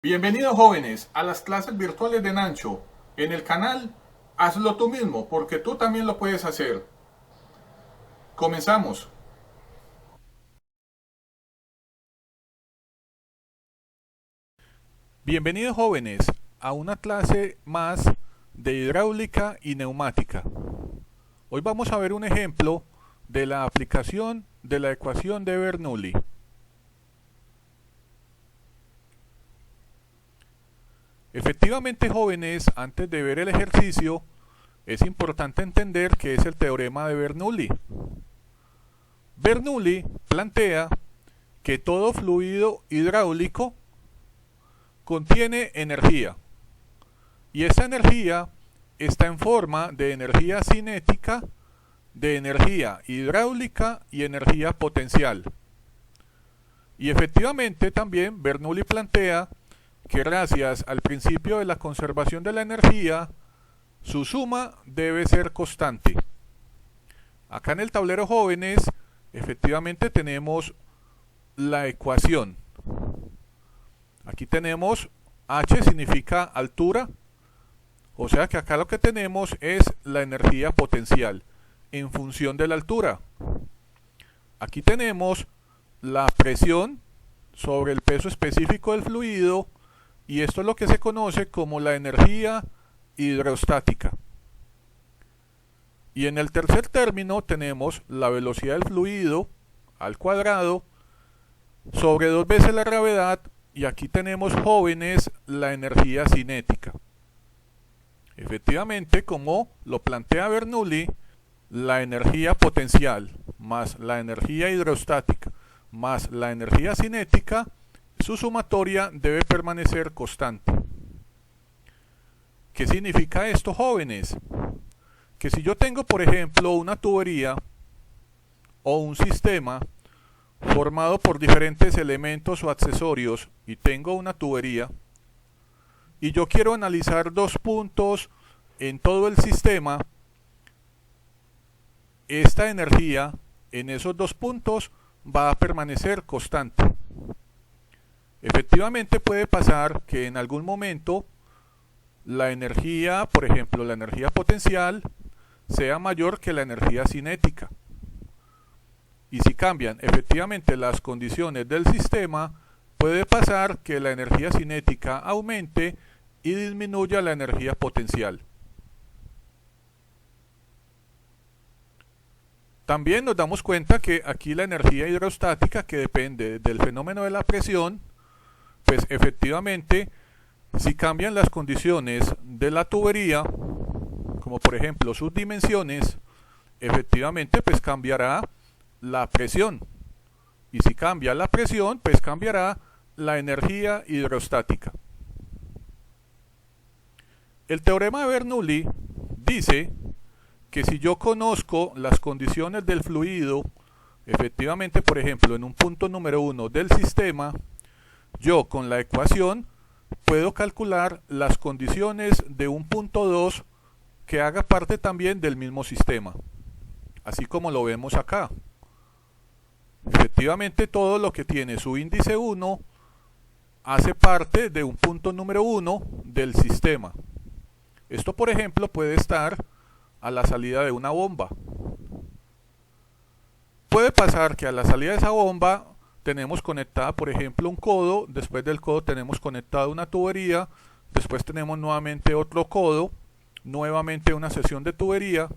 Bienvenidos jóvenes a las clases virtuales de Nancho. En el canal Hazlo tú mismo, porque tú también lo puedes hacer. Comenzamos. Bienvenidos jóvenes a una clase más de hidráulica y neumática. Hoy vamos a ver un ejemplo de la aplicación de la ecuación de Bernoulli. Efectivamente, jóvenes, antes de ver el ejercicio, es importante entender qué es el teorema de Bernoulli. Bernoulli plantea que todo fluido hidráulico contiene energía, y esa energía está en forma de energía cinética, de energía hidráulica y energía potencial. Y efectivamente también Bernoulli plantea que gracias al principio de la conservación de la energía, su suma debe ser constante. Acá en el tablero jóvenes, efectivamente tenemos la ecuación. Aquí tenemos H significa altura, o sea que acá lo que tenemos es la energía potencial en función de la altura. Aquí tenemos la presión sobre el peso específico del fluido, y esto es lo que se conoce como la energía hidrostática. Y en el tercer término tenemos la velocidad del fluido al cuadrado sobre 2 veces la gravedad, y aquí tenemos jóvenes la energía cinética. Efectivamente, como lo plantea Bernoulli, la energía potencial más la energía hidrostática más la energía cinética, su sumatoria debe permanecer constante. ¿Qué significa esto, jóvenes? Que si yo tengo, por ejemplo, una tubería o un sistema formado por diferentes elementos o accesorios, y tengo una tubería, y yo quiero analizar dos puntos en todo el sistema, esta energía en esos dos puntos va a permanecer constante. Efectivamente puede pasar que en algún momento la energía, por ejemplo, la energía potencial, sea mayor que la energía cinética. Y si cambian efectivamente las condiciones del sistema, puede pasar que la energía cinética aumente y disminuya la energía potencial. También nos damos cuenta que aquí la energía hidrostática, que depende del fenómeno de la presión, pues efectivamente, si cambian las condiciones de la tubería, como por ejemplo sus dimensiones, efectivamente pues cambiará la presión. Y si cambia la presión, pues cambiará la energía hidrostática. El teorema de Bernoulli dice que si yo conozco las condiciones del fluido, efectivamente, por ejemplo, en un punto número 1 del sistema, yo con la ecuación puedo calcular las condiciones de un punto 2 que haga parte también del mismo sistema, así como lo vemos acá. Efectivamente, todo lo que tiene su índice 1 hace parte de un punto número 1 del sistema. Esto, por ejemplo, puede estar a la salida de una bomba. Puede pasar que a la salida de esa bomba tenemos conectada, por ejemplo, un codo, después del codo tenemos conectada una tubería, después tenemos nuevamente otro codo, nuevamente una sección de tubería,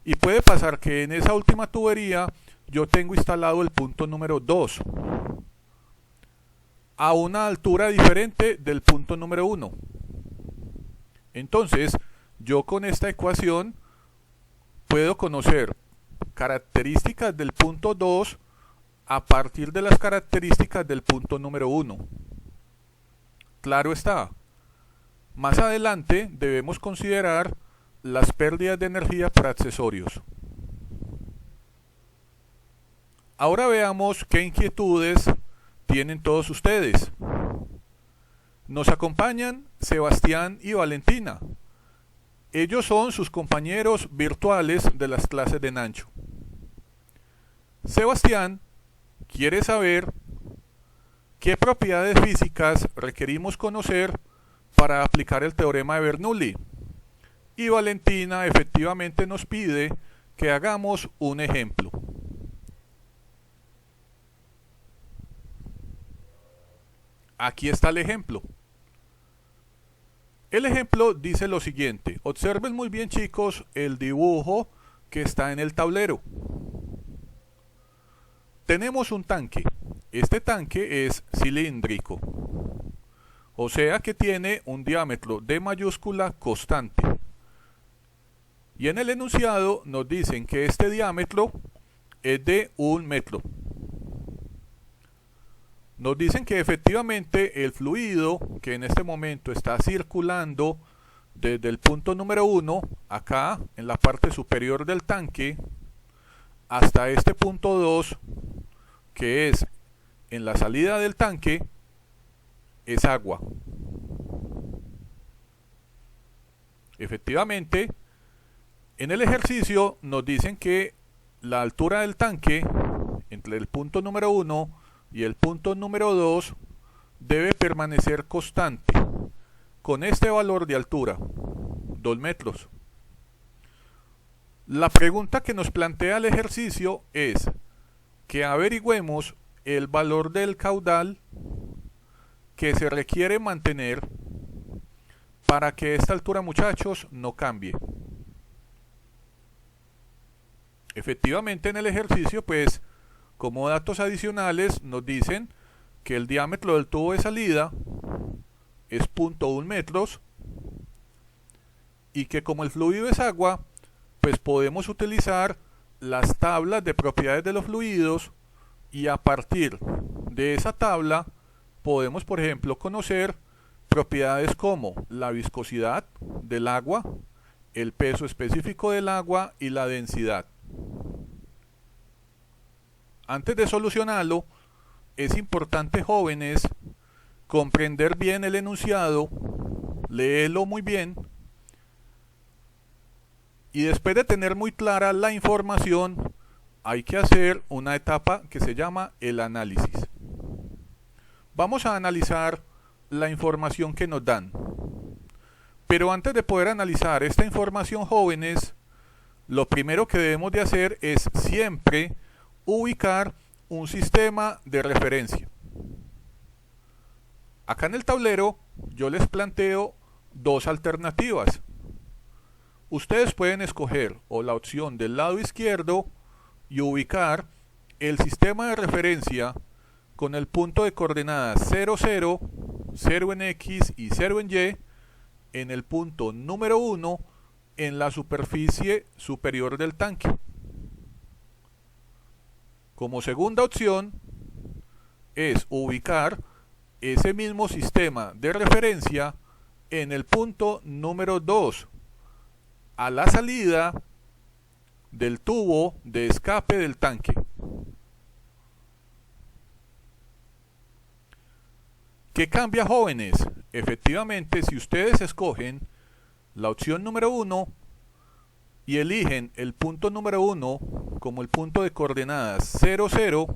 y puede pasar que en esa última tubería yo tengo instalado el punto número 2 a una altura diferente del punto número 1. Entonces, yo con esta ecuación puedo conocer características del punto 2 a partir de las características del punto número 1. Claro está, más adelante debemos considerar las pérdidas de energía por accesorios. Ahora veamos qué inquietudes tienen todos ustedes. Nos acompañan Sebastián y Valentina. Ellos son sus compañeros virtuales de las clases de Nancho. Sebastián quiere saber ¿Qué propiedades físicas requerimos conocer para aplicar el teorema de Bernoulli? Y Valentina efectivamente nos pide que hagamos un ejemplo. Aquí está el ejemplo. El ejemplo dice lo siguiente. Observen muy bien, chicos, el dibujo que está en el tablero. Tenemos un tanque. Este tanque es cilíndrico, o sea que tiene un diámetro D mayúscula constante. Y en el enunciado nos dicen que este diámetro es de 1 metro. Nos dicen que efectivamente el fluido que en este momento está circulando desde el punto número 1, acá en la parte superior del tanque, hasta este punto 2, que es en la salida del tanque, es agua. Efectivamente, en el ejercicio nos dicen que la altura del tanque entre el punto número 1 y el punto número 2 debe permanecer constante con este valor de altura, 2 metros. La pregunta que nos plantea el ejercicio es que averigüemos el valor del caudal que se requiere mantener para que esta altura, muchachos, no cambie. Efectivamente, en el ejercicio, pues, como datos adicionales, nos dicen que el diámetro del tubo de salida es 0.1 metros y que como el fluido es agua, pues podemos utilizar las tablas de propiedades de los fluidos y a partir de esa tabla podemos, por ejemplo, conocer propiedades como la viscosidad del agua, el peso específico del agua y la densidad. Antes de solucionarlo, es importante, jóvenes, comprender bien el enunciado, léelo muy bien y después de tener muy clara la información, hay que hacer una etapa que se llama el análisis. Vamos a analizar la información que nos dan. Pero antes de poder analizar esta información, jóvenes, lo primero que debemos de hacer es siempre ubicar un sistema de referencia. Acá en el tablero yo les planteo dos alternativas. Ustedes pueden escoger o la opción del lado izquierdo y ubicar el sistema de referencia con el punto de coordenadas 0, 0, 0 en X y 0 en Y en el punto número 1 en la superficie superior del tanque. Como segunda opción es ubicar ese mismo sistema de referencia en el punto número 2 a la salida del tubo de escape del tanque. ¿Qué cambia, jóvenes? Efectivamente, si ustedes escogen la opción número 1 y eligen el punto número 1 como el punto de coordenadas 0, 0,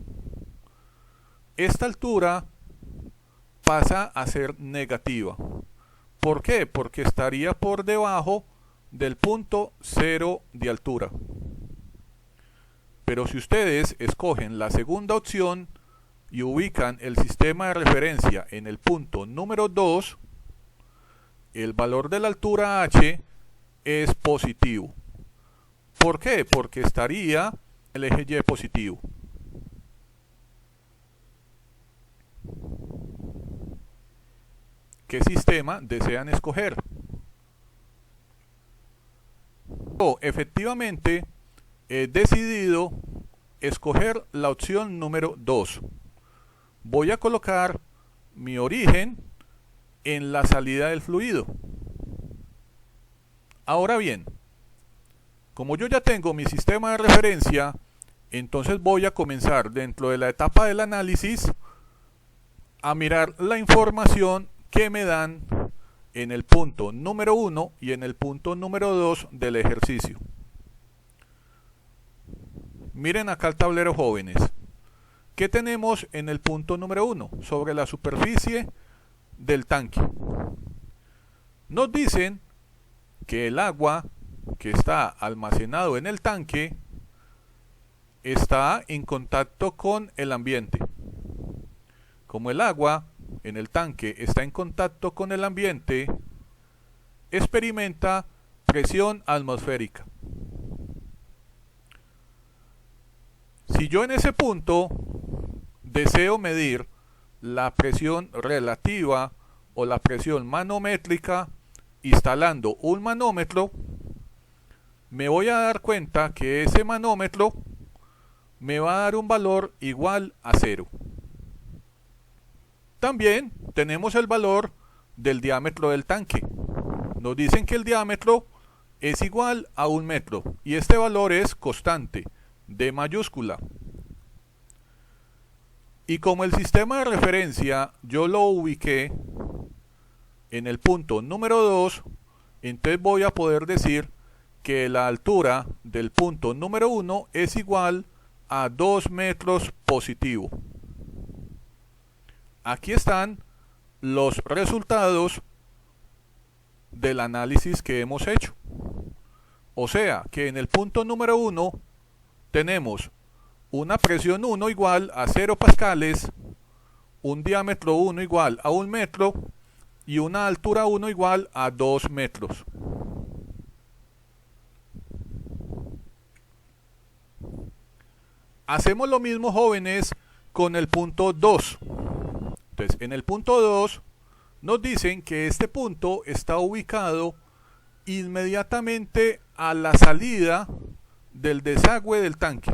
esta altura pasa a ser negativa. ¿Por qué? Porque estaría por debajo del punto 0 de altura. Pero si ustedes escogen la segunda opción y ubican el sistema de referencia en el punto número 2, el valor de la altura h es positivo. ¿Por qué? Porque estaría el eje Y positivo. ¿Qué sistema desean escoger? Efectivamente, he decidido escoger la opción número 2. Voy a colocar mi origen en la salida del fluido. Ahora bien, como yo ya tengo mi sistema de referencia, entonces voy a comenzar dentro de la etapa del análisis a mirar la información que me dan en el punto número 1 y en el punto número 2 del ejercicio. Miren acá el tablero, jóvenes. ¿Qué tenemos en el punto número 1? Sobre la superficie del tanque. Nos dicen que el agua que está almacenado en el tanque está en contacto con el ambiente. Como el agua en el tanque está en contacto con el ambiente, experimenta presión atmosférica. Si yo en ese punto deseo medir la presión relativa o la presión manométrica instalando un manómetro, me voy a dar cuenta que ese manómetro me va a dar un valor igual a 0. También tenemos el valor del diámetro del tanque. Nos dicen que el diámetro es igual a 1 metro y este valor es constante, D mayúscula. Y como el sistema de referencia yo lo ubiqué en el punto número 2, entonces voy a poder decir que la altura del punto número 1 es igual a 2 metros positivo. Aquí están los resultados del análisis que hemos hecho. O sea que en el punto número 1 tenemos una presión 1 igual a 0 pascales, un diámetro 1 igual a 1 metro y una altura 1 igual a 2 metros. Hacemos lo mismo, jóvenes, con el punto 2. Entonces, en el punto 2 nos dicen que este punto está ubicado inmediatamente a la salida del desagüe del tanque.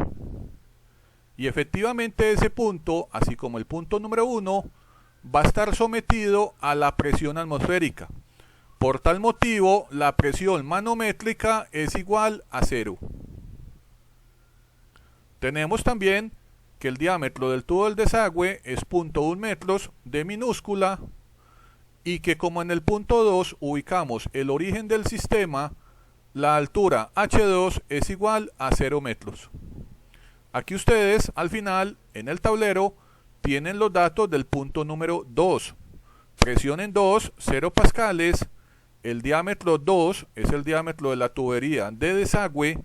Y efectivamente ese punto, así como el punto número 1, va a estar sometido a la presión atmosférica. Por tal motivo, la presión manométrica es igual a 0. Tenemos también que el diámetro del tubo del desagüe es 0.1 metros de minúscula y que como en el punto 2 ubicamos el origen del sistema, la altura H2 es igual a 0 metros. Aquí ustedes al final en el tablero tienen los datos del punto número 2. Presión en 2, 0 pascales, el diámetro 2 es el diámetro de la tubería de desagüe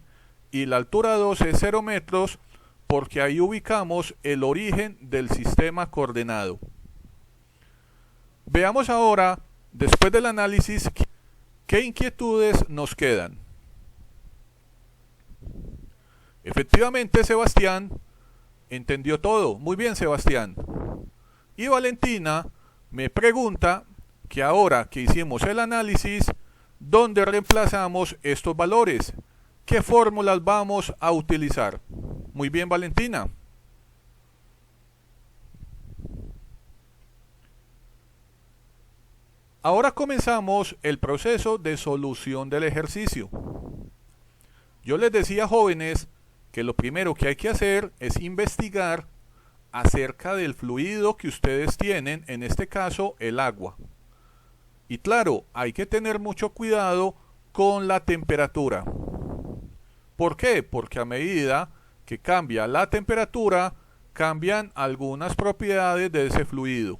y la altura 2 es 0 metros porque ahí ubicamos el origen del sistema coordenado. Veamos ahora, después del análisis, qué inquietudes nos quedan. Efectivamente, Sebastián entendió todo. Muy bien, Sebastián. Y Valentina me pregunta que ahora que hicimos el análisis, ¿dónde reemplazamos estos valores? ¿Qué fórmulas vamos a utilizar? Muy bien, Valentina. Ahora comenzamos el proceso de solución del ejercicio. Yo les decía, jóvenes, que lo primero que hay que hacer es investigar acerca del fluido que ustedes tienen, en este caso el agua. Y claro, hay que tener mucho cuidado con la temperatura. ¿Por qué? Porque a medida que cambia la temperatura, cambian algunas propiedades de ese fluido,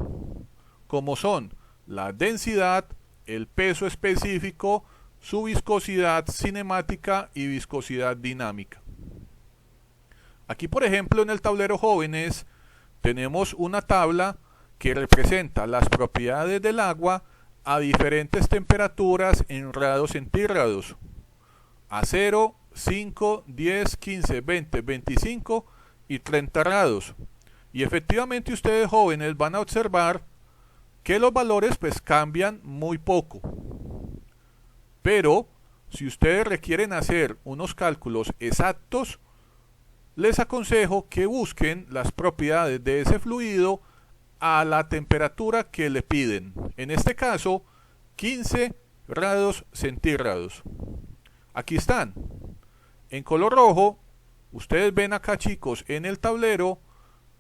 como son la densidad, el peso específico, su viscosidad cinemática y viscosidad dinámica. Aquí, por ejemplo, en el tablero, jóvenes, tenemos una tabla que representa las propiedades del agua a diferentes temperaturas en grados centígrados. A 0, 5, 10, 15, 20, 25 y 30 grados. Y efectivamente ustedes, jóvenes, van a observar que los valores pues cambian muy poco. Pero si ustedes requieren hacer unos cálculos exactos, les aconsejo que busquen las propiedades de ese fluido a la temperatura que le piden. En este caso, 15 grados centígrados. Aquí están. En color rojo, ustedes ven acá, chicos, en el tablero,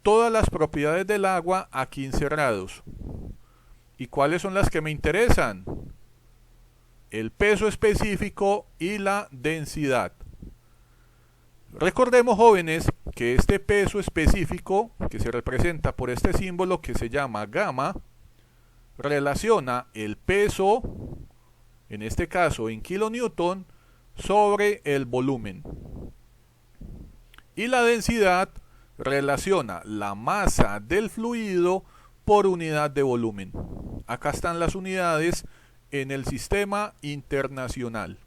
todas las propiedades del agua a 15 grados. ¿Y cuáles son las que me interesan? El peso específico y la densidad. Recordemos, jóvenes, que este peso específico, que se representa por este símbolo que se llama gamma, relaciona el peso, en este caso en kilonewton, sobre el volumen. Y la densidad relaciona la masa del fluido por unidad de volumen. Acá están las unidades en el sistema internacional.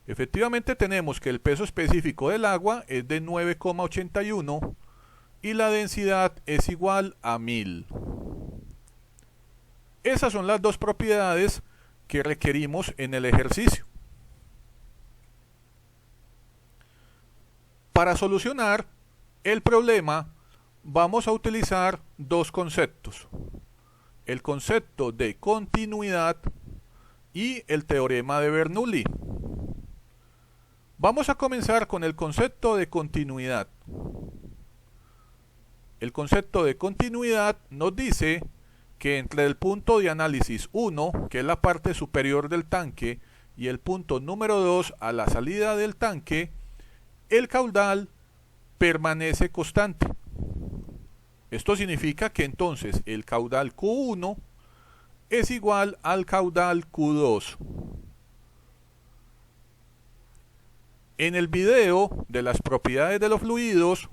Efectivamente tenemos que el peso específico del agua es de 9,81 y la densidad es igual a 1000. Esas son las dos propiedades que requerimos en el ejercicio. Para solucionar el problema vamos a utilizar dos conceptos: el concepto de continuidad y el teorema de Bernoulli. Vamos a comenzar con el concepto de continuidad. El concepto de continuidad nos dice que entre el punto de análisis 1, que es la parte superior del tanque, y el punto número 2 a la salida del tanque, el caudal permanece constante. Esto significa que entonces el caudal Q1 es igual al caudal Q2. En el video de las propiedades de los fluidos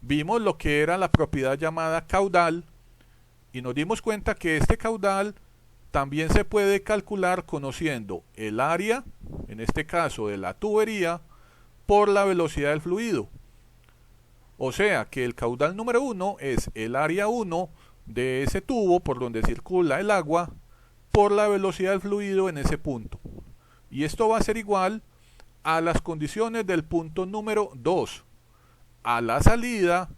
vimos lo que era la propiedad llamada caudal y nos dimos cuenta que este caudal también se puede calcular conociendo el área, en este caso de la tubería, por la velocidad del fluido. O sea que el caudal número 1 es el área 1 de ese tubo por donde circula el agua por la velocidad del fluido en ese punto. Y esto va a ser igual a las condiciones del punto número 2, a la salida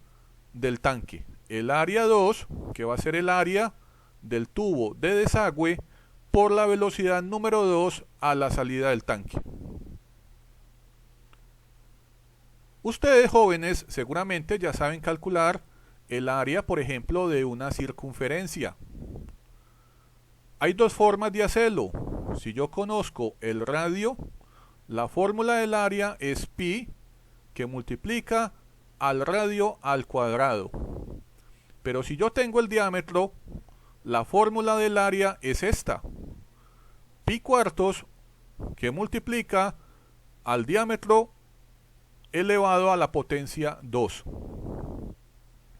del tanque. El área 2, que va a ser el área del tubo de desagüe, por la velocidad número 2 a la salida del tanque. Ustedes, jóvenes, seguramente ya saben calcular el área, por ejemplo, de una circunferencia. Hay dos formas de hacerlo. Si yo conozco el radio, la fórmula del área es pi, que multiplica al radio al cuadrado. Pero si yo tengo el diámetro, la fórmula del área es esta: pi cuartos, que multiplica al diámetro elevado a la potencia 2.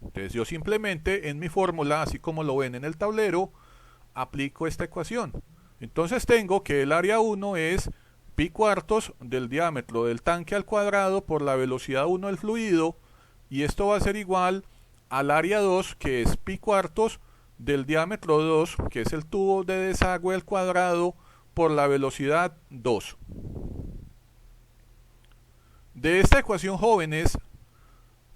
Entonces yo simplemente en mi fórmula, así como lo ven en el tablero, aplico esta ecuación. Entonces tengo que el área 1 es pi cuartos del diámetro del tanque al cuadrado por la velocidad 1 del fluido, y esto va a ser igual al área 2, que es pi cuartos del diámetro 2, que es el tubo de desagüe al cuadrado por la velocidad 2. De esta ecuación, jóvenes,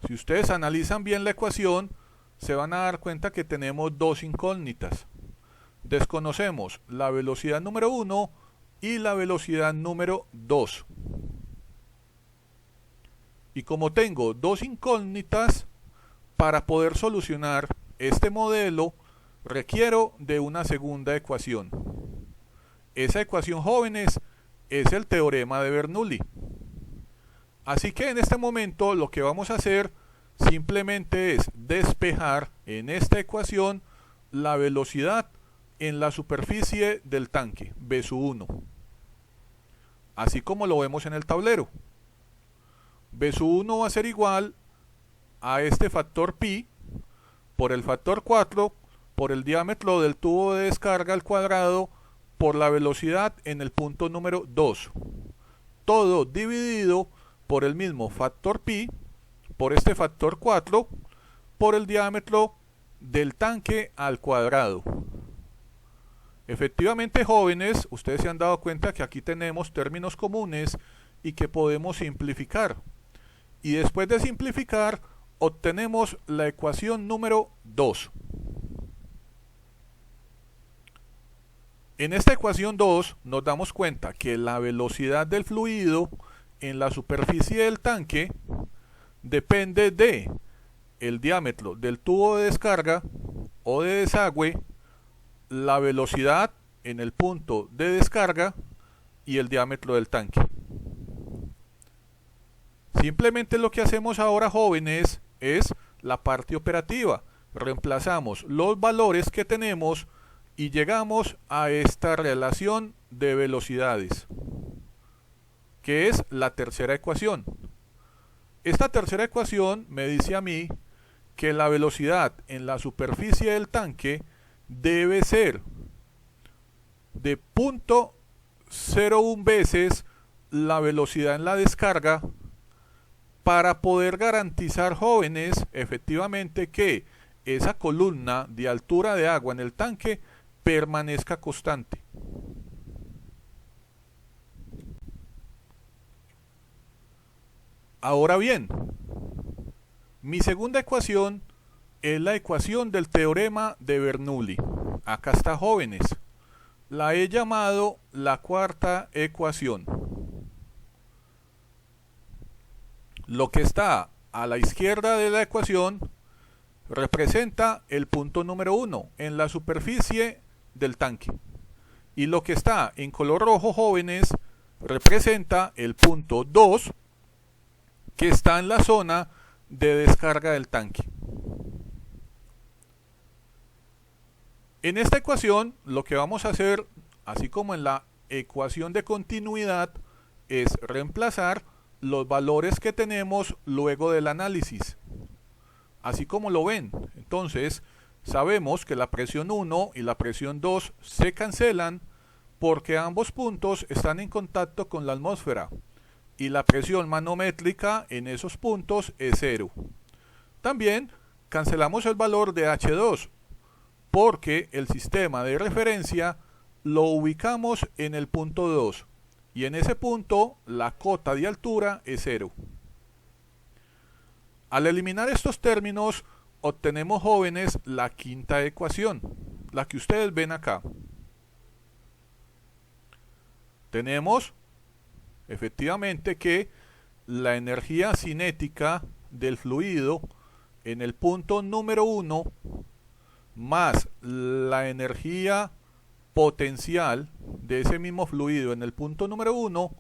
si ustedes analizan bien la ecuación, se van a dar cuenta que tenemos dos incógnitas. Desconocemos la velocidad número 1 y la velocidad número 2. Y como tengo dos incógnitas, para poder solucionar este modelo requiero de una segunda ecuación. Esa ecuación, jóvenes, es el teorema de Bernoulli. Así que en este momento lo que vamos a hacer simplemente es despejar en esta ecuación la velocidad en la superficie del tanque, V sub 1. Así como lo vemos en el tablero. V sub 1 va a ser igual a este factor pi por el factor 4 por el diámetro del tubo de descarga al cuadrado por la velocidad en el punto número 2. Todo dividido por el mismo factor pi por este factor 4 por el diámetro del tanque al cuadrado. Efectivamente, jóvenes, ustedes se han dado cuenta que aquí tenemos términos comunes y que podemos simplificar. Y después de simplificar, obtenemos la ecuación número 2. En esta ecuación 2 nos damos cuenta que la velocidad del fluido en la superficie del tanque depende de el diámetro del tubo de descarga o de desagüe, la velocidad en el punto de descarga y el diámetro del tanque. Simplemente lo que hacemos ahora, jóvenes, es la parte operativa. Reemplazamos los valores que tenemos y llegamos a esta relación de velocidades, que es la tercera ecuación. Esta tercera ecuación me dice a mí que la velocidad en la superficie del tanque debe ser de 0.01 veces la velocidad en la descarga para poder garantizar, jóvenes, efectivamente que esa columna de altura de agua en el tanque permanezca constante. Ahora bien, mi segunda ecuación es la ecuación del teorema de Bernoulli. Acá está, jóvenes. La he llamado la cuarta ecuación. Lo que está a la izquierda de la ecuación representa el punto número 1 en la superficie del tanque. Y lo que está en color rojo, jóvenes, representa el punto 2 que está en la zona de descarga del tanque. En esta ecuación lo que vamos a hacer, así como en la ecuación de continuidad, es reemplazar los valores que tenemos luego del análisis. Así como lo ven. Entonces, sabemos que la presión 1 y la presión 2 se cancelan porque ambos puntos están en contacto con la atmósfera y la presión manométrica en esos puntos es 0. También cancelamos el valor de H2 porque el sistema de referencia lo ubicamos en el punto 2 y en ese punto la cota de altura es 0. Al eliminar estos términos obtenemos, jóvenes, la quinta ecuación, la que ustedes ven acá. Tenemos efectivamente que la energía cinética del fluido en el punto número 1 más la energía potencial de ese mismo fluido en el punto número 1,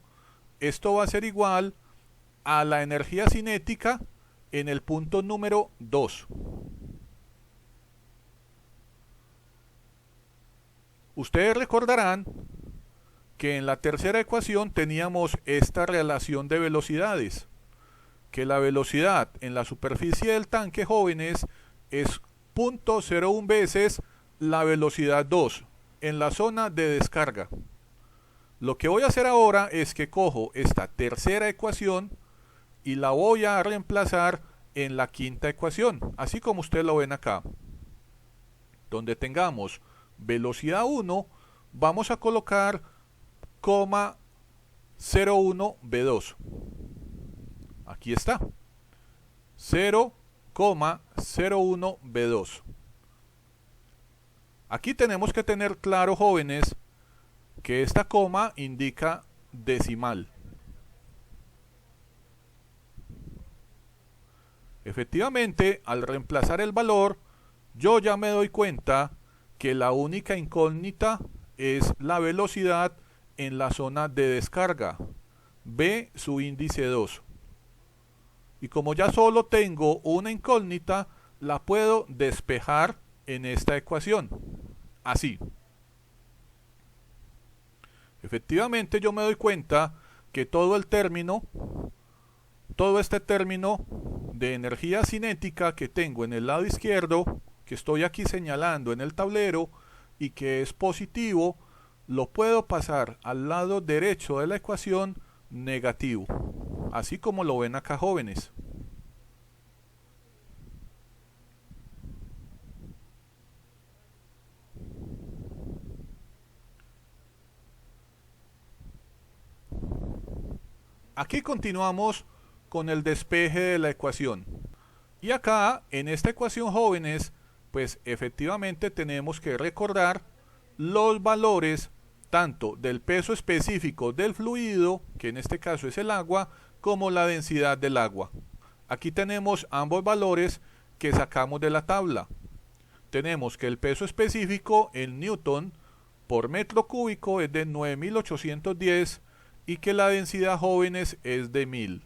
esto va a ser igual a la energía cinética en el punto número 2. Ustedes recordarán que en la tercera ecuación teníamos esta relación de velocidades, que la velocidad en la superficie del tanque, jóvenes, es 0.01 veces la velocidad 2 en la zona de descarga. Lo que voy a hacer ahora es que cojo esta tercera ecuación y la voy a reemplazar en la quinta ecuación, así como ustedes lo ven acá. Donde tengamos velocidad 1, vamos a colocar 0,01 V2. Aquí está. 0,01 V2. Aquí tenemos que tener claro, jóvenes, que esta coma indica decimal. Efectivamente, al reemplazar el valor, yo ya me doy cuenta que la única incógnita es la velocidad en la zona de descarga, B su índice 2. Y como ya solo tengo una incógnita, la puedo despejar en esta ecuación, así. Efectivamente, yo me doy cuenta que todo este término de energía cinética que tengo en el lado izquierdo, que estoy aquí señalando en el tablero y que es positivo, lo puedo pasar al lado derecho de la ecuación negativo, así como lo ven acá, jóvenes. Aquí continuamos con el despeje de la ecuación. Y acá, en esta ecuación, jóvenes, pues efectivamente tenemos que recordar los valores tanto del peso específico del fluido, que en este caso es el agua, como la densidad del agua. Aquí tenemos ambos valores que sacamos de la tabla. Tenemos que el peso específico en newton por metro cúbico es de 9.810 y que la densidad, jóvenes, es de 1000.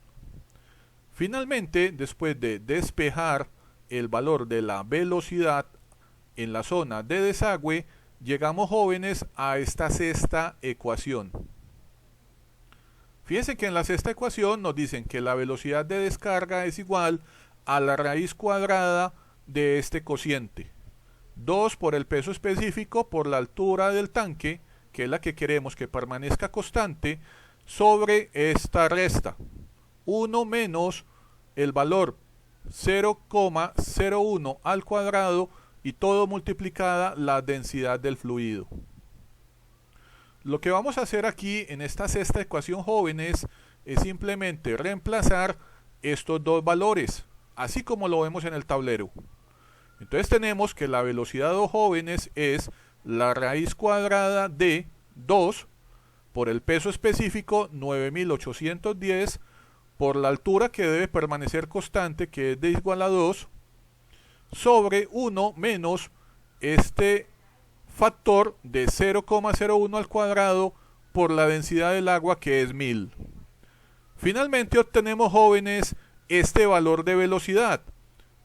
Finalmente, después de despejar el valor de la velocidad en la zona de desagüe, llegamos, jóvenes, a esta sexta ecuación. Fíjense que en la sexta ecuación nos dicen que la velocidad de descarga es igual a la raíz cuadrada de este cociente. 2 por el peso específico por la altura del tanque, que es la que queremos que permanezca constante, sobre esta resta. 1 menos el valor 0,01 al cuadrado y todo multiplicada la densidad del fluido. Lo que vamos a hacer aquí en esta sexta ecuación, jóvenes, es simplemente reemplazar estos dos valores, así como lo vemos en el tablero. Entonces tenemos que la velocidad, jóvenes, es la raíz cuadrada de 2 por el peso específico 9810 por la altura que debe permanecer constante, que es de igual a 2, sobre 1 menos este factor de 0,01 al cuadrado por la densidad del agua, que es 1000. Finalmente obtenemos, jóvenes, este valor de velocidad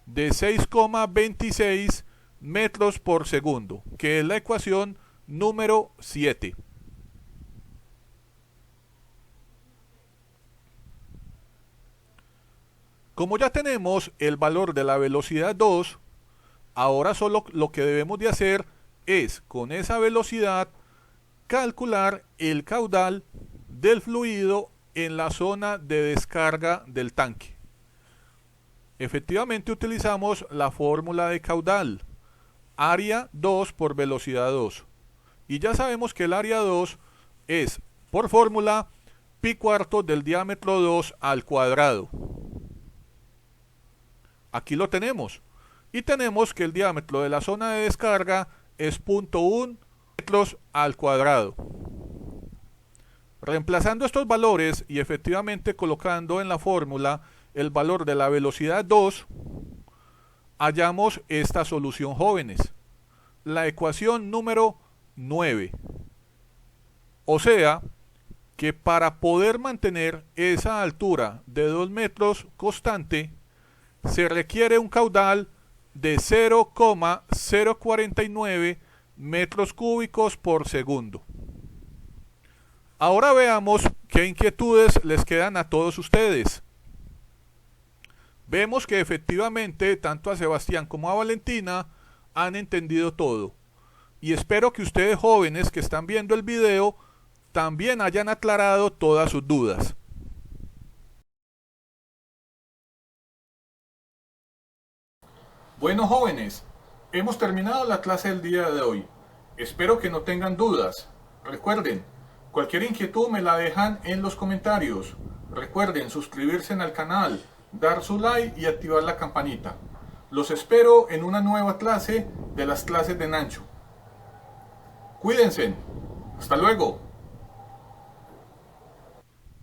de 6,26 metros por segundo, que es la ecuación número 7. Como ya tenemos el valor de la velocidad 2, ahora solo lo que debemos de hacer es, con esa velocidad, calcular el caudal del fluido en la zona de descarga del tanque. Efectivamente utilizamos la fórmula de caudal, área 2 por velocidad 2. Y ya sabemos que el área 2 es, por fórmula, pi cuarto del diámetro 2 al cuadrado. Aquí lo tenemos. Y tenemos que el diámetro de la zona de descarga es 0,1 metros al cuadrado. Reemplazando estos valores y efectivamente colocando en la fórmula el valor de la velocidad 2, hallamos esta solución, jóvenes, la ecuación número 9. O sea, que para poder mantener esa altura de 2 metros constante, se requiere un caudal de 0,049 metros cúbicos por segundo. Ahora veamos qué inquietudes les quedan a todos ustedes. Vemos que efectivamente tanto a Sebastián como a Valentina han entendido todo. Y espero que ustedes, jóvenes que están viendo el video, también hayan aclarado todas sus dudas. Bueno, jóvenes, hemos terminado la clase del día de hoy. Espero que no tengan dudas. Recuerden, cualquier inquietud me la dejan en los comentarios. Recuerden suscribirse al canal, dar su like y activar la campanita. Los espero en una nueva clase de las clases de Nacho. Cuídense. Hasta luego.